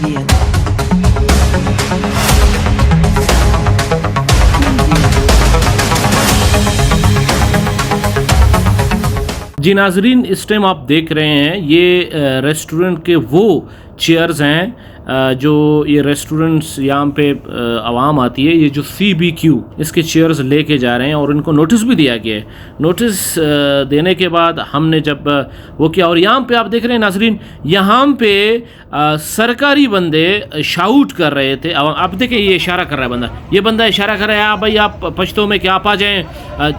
जी नाजरीन, इस टाइम आप देख रहे हैं ये रेस्टोरेंट के वो चेयर्स हैं जो ये रेस्टोरेंट्स यहाँ पे आवाम आती है, ये जो CBQ इसके चेयर्स लेके जा रहे हैं और इनको नोटिस भी दिया गया है। नोटिस देने के बाद हमने जब वो किया, और यहाँ पे आप देख रहे हैं नाजरीन, यहाँ पे सरकारी बंदे शाउट कर रहे थे। आप देखें, ये इशारा कर रहा है बंदा, ये बंदा इशारा कर रहा है, आप भाई आप पश्तो में क्या आप आ जाएँ,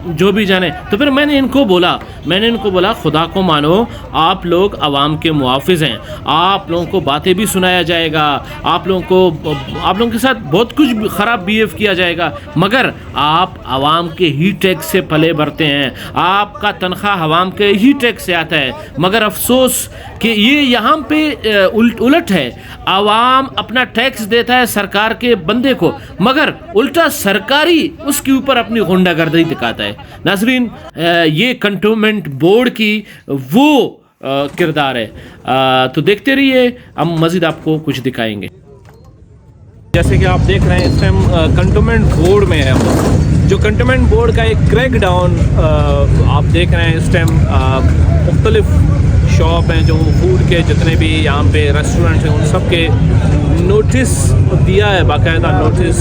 जो भी जाने। तो फिर मैंने इनको बोला खुदा को मानो, आप लोग आवाम के मुहाफ़िज़ हैं, आप लोगों को बातें भी सुनाया जाएगा, आप लोगों के साथ बहुत कुछ ख़राब बिहेव किया जाएगा, मगर आप आवाम के ही टैक्स से पले भरते हैं, आपका तनख्वाह आवाम के ही टैक्स से आता है। मगर अफसोस कि ये यहाँ पे उलट है, आवाम अपना टैक्स देता है सरकार के बंदे को, मगर उल्टा सरकारी उसके ऊपर अपनी गुंडागर्दी दिखाता है। नाज़रीन, ये कंटोनमेंट बोर्ड की वो किरदार है। तो देखते रहिए, हम मज़ीद आपको कुछ दिखाएंगे। जैसे कि आप देख रहे हैं, इस टाइम कंटोनमेंट बोर्ड में है हम लोग। जो कंटोनमेंट बोर्ड का एक क्रैकडाउन आप देख रहे हैं इस टाइम, मुख्तलिफ शॉप हैं जो फूड के जितने भी यहाँ पे रेस्टोरेंट्स हैं उन सब के नोटिस दिया है। बाकायदा नोटिस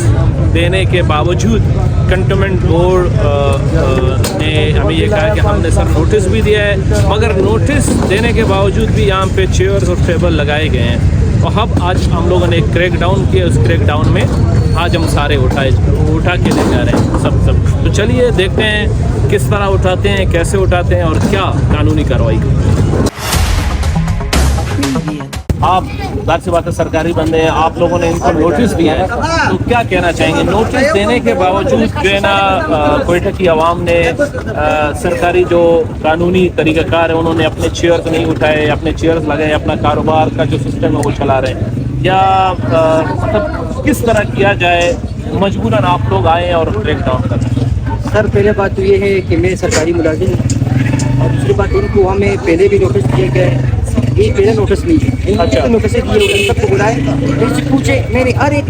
देने के बावजूद कंटोनमेंट बोर्ड ने हमें ये कहा कि हमने सर नोटिस भी दिया है, मगर नोटिस देने के बावजूद भी यहाँ पे चेयर्स और टेबल लगाए गए हैं। और अब आज हम लोगों ने एक क्रैकडाउन किया, उस क्रैकडाउन में आज हम सारे उठा के ले जा रहे हैं सब। तो चलिए देखते हैं किस तरह उठाते हैं, कैसे उठाते हैं और क्या कानूनी कार्रवाई करते हैं। आप जाहिर सी बात है सरकारी बंदे हैं, आप लोगों ने इनको नोटिस दिया है, तो क्या कहना चाहेंगे? नोटिस देने के बावजूद जो है ना क्वेटा की आवाम ने सरकारी जो कानूनी तरीक़ाकार है उन्होंने अपने चेयर्स नहीं उठाए, अपने चेयर्स लगाए, अपना कारोबार का जो सिस्टम है वो चला रहे हैं, या मतलब किस तरह किया जाए? मजबूरन आप लोग आए और ब्रेक डाउन कर रहे हैं। सर, पहले बात तो ये है कि मैं सरकारी मुलाजिम हूँ, और दूसरी बात इनको हमें पहले भी नोटिस दिए गए, ये पहले नोटिस नहीं है। अच्छा। नोटिस दिए, सबको बुलाए, इनसे पूछे, मैंने हर एक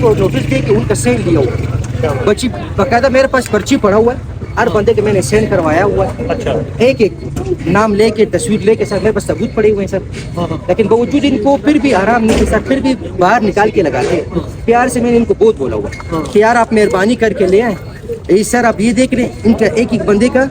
को नोटिस दिए कि उनका सेंड लिया हुआ, बच्ची बाकायदा मेरे पास पर्ची पड़ा हुआ है, हर बंदे के मैंने सेंड करवाया हुआ है। अच्छा। एक नाम लेके, तस्वीर लेके सर मेरे पास सबूत पड़े हुए हैं सर, लेकिन बावजूद इनको फिर भी आराम नहीं सर, फिर भी बाहर निकाल के लगाते हैं। प्यार से मैंने इनको बहुत बोला हुआ कि यार आप मेहरबानी करके ले आए। सर आप ये देख रहे हैं, इनका एक बंदे का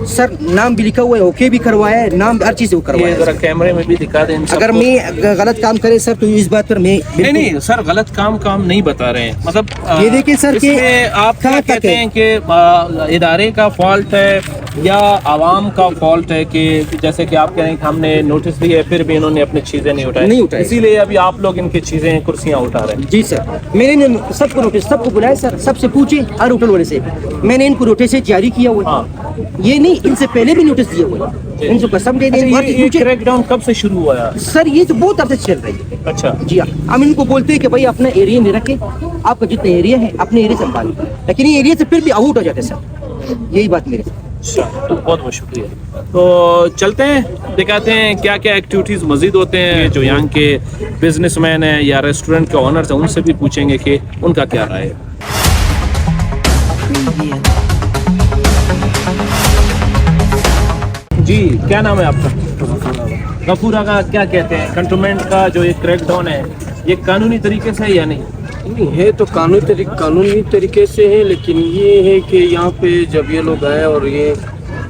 सर नाम भी लिखा हुआ है, ओके भी करवाया है, नाम हर चीज़ वो करवाया है। जरा कैमरे में भी दिखा दें। अगर मैं गलत काम करे सर तो इस बात पर मैं नहीं सर, गलत काम नहीं बता रहे हैं, मतलब ये देखिए सर कि आप क्या कहते हैं कि इदारे का फॉल्ट है या आवाम का फॉल्ट है? कि जैसे कि आप कह रहे हैं कि हमने नोटिस दिए फिर भी इन्होंने अपनी चीज़ें नहीं उठाई, इसीलिए अभी आप लोग इनकी चीज़ें कुर्सियाँ उठा रहे हैं। जी सर, मैंने सबको नोटिस, सबको बुलाया सर, सबसे पूछे हर होटल वाले से मैंने इनको नोटिस जारी किया हुआ है। ये नहीं, इनसे पहले भी नोटिस दिए हुए हैं, इनको कसम दे दें। ये क्रैकडाउन कब से शुरू हुआ है सर? ये तो बहुत अर्से चल रही है। अच्छा जी हाँ, हम इनको बोलते हैं कि भाई अपना एरिया नहीं रखे, आपका जितना एरिया है अपने एरिया से संभालिए, लेकिन ये एरिया से फिर भी आउट हो जाते हैं सर, यही बात मेरे। अच्छा, तो बहुत बहुत शुक्रिया। तो चलते हैं, दिखाते हैं क्या क्या एक्टिविटीज़ मज़ीद होते हैं। जो यहाँ के बिजनेसमैन हैं या रेस्टोरेंट के ऑनर्स हैं उनसे भी पूछेंगे कि उनका क्या राय है। जी, क्या नाम है आपका? गफूर आगा, क्या कहते हैं कंटोनमेंट का जो एक क्रैकडाउन है ये कानूनी तरीके से है या नहीं? नहीं है तो कानूनी तरीके से है, लेकिन ये है कि यहाँ पे जब ये लोग आए और ये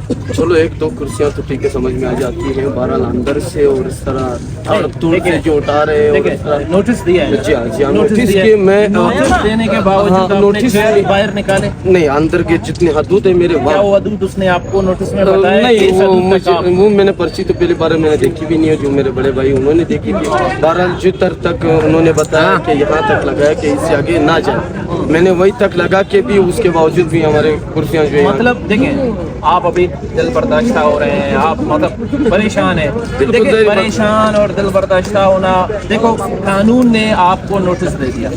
चलो एक दो कुर्सियाँ तो ठीक है समझ में आ जाती है, बहरहाल अंदर से और इस तरह दूर से जो उठा रहे हैं। नोटिस दिया है? जी हाँ, नोटिस के मैं नोटिस देने के बावजूद नोटिस बाहर निकाले नहीं, अंदर के जितने हदूद है मेरे क्या वो हदूद उसने आपको नोटिस में बताया? नहीं, वो मैंने पर्ची तो पहली बार मैंने देखी भी नहीं है, जो मेरे बड़े भाई उन्होंने देखी थी। बहरहाल जिधर तक उन्होंने बताया कि यहाँ तक लगाया कि इससे आगे ना जाए, मैंने वही तक लगा के भी उसके बावजूद भी हमारे कुर्सियाँ जो है। मतलब देखें, आप अभी दिल बर्दाश्ता हो रहे हैं, आप मतलब परेशान हैं। देखिए परेशान और दिल बर्दाश्ता होना, देखो कानून ने आपको नोटिस दे दिया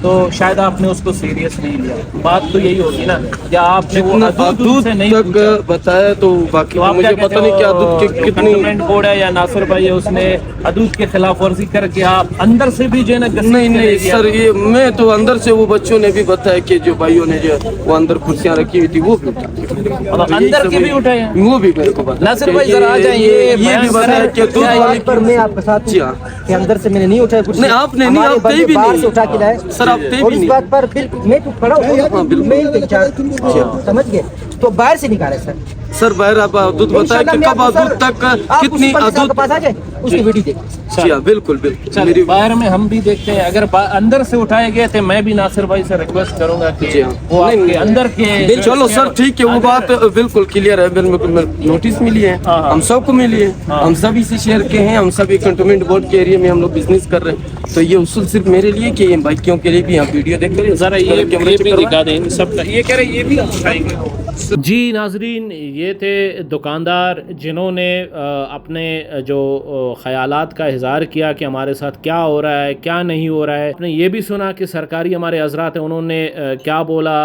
तो शायद आपने उसको सीरियस नहीं लिया। बात तो यही होगी ना, या आपने वो हदूद से नहीं तक बताया तो बाकी तो आप मुझे क्या पता नहीं कि हदूद की कितनी कंप्लेंट बोर्ड है या नासिर भाई है, उसने हदूद के खिलाफ वर्जी करके आप अंदर से भी जो है ना नहीं नहीं सर, ये मैं तो अंदर से वो बच्चों ने भी बताया कि जो भाइयों ने जो वो अंदर कुर्सियां रखी हुई थी वो भी उठा मतलब अंदर के भी उठाए हैं। वो भी मेरे को बताया। नासिर भाई जरा आ जाए, ये भी बताया कि दूध वाली पर मैं आपके साथ जी हाँ। कि अंदर से मैंने नहीं उठाया कुछ, नहीं, आपने नहीं, हमारे आप बंदे थे भी बाहर नहीं। से उठा के लाए सर, आप थे और भी इस नहीं। बात पर बिल्कुल मैं तो खड़ा हूँ, मैं इनके इंचार्ज, समझ गए, तो बाहर से निकाले सर बाहर आप दूध बताया कि कब दूध तक कितनी दूध पास आ जाए उसकी वीडियो देख। जी हाँ, बिल्कुल बिल्कुल चल मेरी बाहर में हम भी देखते हैं, अगर अंदर से उठाए गए थे मैं भी नासिर भाई से रिक्वेस्ट करूंगा कि जी हाँ। वो आपके अंदर के चलो सर ठीक है, वो बात बिल्कुल क्लियर है। बिल्कुल नोटिस मिली है, हाँ। हम सबको मिली है, हम सभी से शेयर के हैं, हम सभी कंटोनमेंट बोर्ड के एरिया में हम लोग बिजनेस कर रहे हैं। तो ये उसूल सिर्फ मेरे लिए कि बाइकियों के लिए भी आप वीडियो देख कर जरा ये भी दिखा दें सबका, ये कह रहे ये भी उठाएंगे। जी नाजरीन, ये थे दुकानदार जिन्होंने अपने जो ख्यालात का इजहार किया कि हमारे साथ क्या हो रहा है क्या नहीं हो रहा है। आपने ये भी सुना कि सरकारी हमारे हजरात हैं उन्होंने क्या बोला।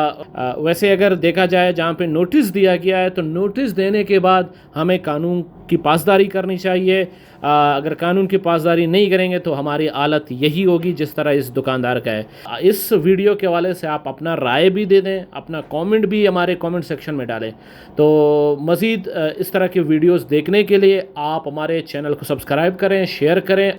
वैसे अगर देखा जाए जहाँ पे नोटिस दिया गया है तो नोटिस देने के बाद हमें कानून की पासदारी करनी चाहिए। अगर कानून की पासदारी नहीं करेंगे तो हमारी हालत यही होगी जिस तरह इस दुकानदार का है। इस वीडियो के हवाले से आप अपना राय भी दे दें, अपना कमेंट भी हमारे कमेंट सेक्शन में डालें। तो मज़ीद इस तरह के वीडियोस देखने के लिए आप हमारे चैनल को सब्सक्राइब करें, शेयर करें।